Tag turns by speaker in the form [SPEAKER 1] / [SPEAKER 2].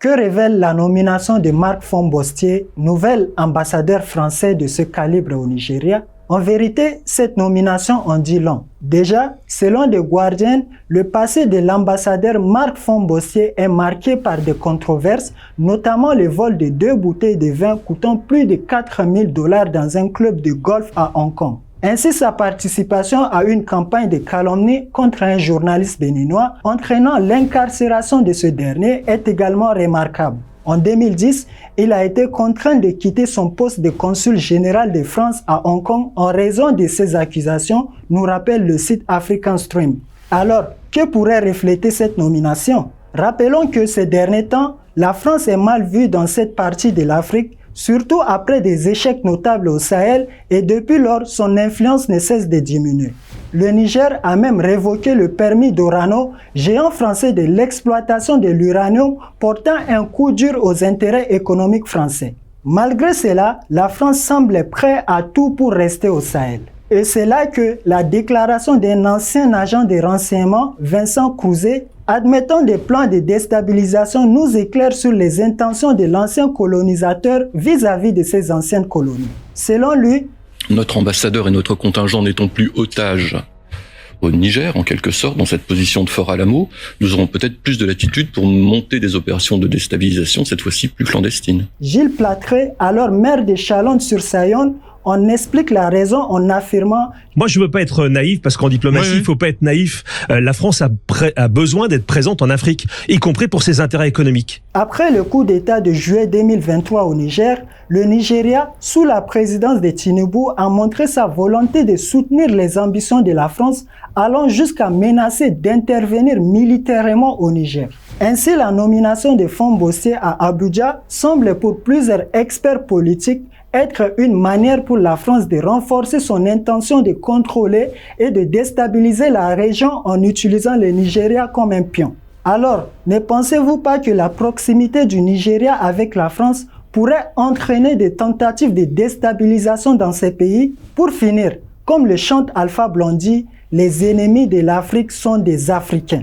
[SPEAKER 1] Que révèle la nomination de Marc Fombostier, nouvel ambassadeur français de ce calibre au Nigeria? En vérité, cette nomination en dit long. Déjà, selon The Guardian, le passé de l'ambassadeur Marc Fombostier est marqué par des controverses, notamment le vol de 2 bouteilles de vin coûtant plus de 4 000 $ dans un club de golf à Hong Kong. Ainsi, sa participation à une campagne de calomnie contre un journaliste béninois entraînant l'incarcération de ce dernier est également remarquable. En 2010, il a été contraint de quitter son poste de consul général de France à Hong Kong en raison de ces accusations, nous rappelle le site African Stream. Alors, que pourrait refléter cette nomination? Rappelons que ces derniers temps, la France est mal vue dans cette partie de l'Afrique, surtout après des échecs notables au Sahel, et depuis lors, son influence ne cesse de diminuer. Le Niger a même révoqué le permis d'Orano, géant français de l'exploitation de l'uranium, portant un coup dur aux intérêts économiques français. Malgré cela, la France semble prête à tout pour rester au Sahel. Et c'est là que la déclaration d'un ancien agent de renseignement, Vincent Couzet, admettant des plans de déstabilisation, nous éclaire sur les intentions de l'ancien colonisateur vis-à-vis de ses anciennes colonies. Selon lui,
[SPEAKER 2] notre ambassadeur et notre contingent n'étant plus otages au Niger, en quelque sorte, dans cette position de Fort Alamo, nous aurons peut-être plus de latitude pour monter des opérations de déstabilisation, cette fois-ci plus clandestines.
[SPEAKER 1] Gilles Platré, alors maire de Chalon-sur-Saône, on explique la raison en affirmant...
[SPEAKER 3] Moi, je veux pas être naïf, parce qu'en diplomatie, il faut pas être naïf. La France a besoin d'être présente en Afrique, y compris pour ses intérêts économiques.
[SPEAKER 1] Après le coup d'État de juillet 2023 au Niger, le Nigeria, sous la présidence de Tinubu, a montré sa volonté de soutenir les ambitions de la France, allant jusqu'à menacer d'intervenir militairement au Niger. Ainsi, la nomination de Fombostier à Abuja semble pour plusieurs experts politiques être une manière pour la France de renforcer son intention de contrôler et de déstabiliser la région en utilisant le Nigeria comme un pion. Alors, ne pensez-vous pas que la proximité du Nigeria avec la France pourrait entraîner des tentatives de déstabilisation dans ces pays? Pour finir, comme le chante Alpha Blondy, les ennemis de l'Afrique sont des Africains.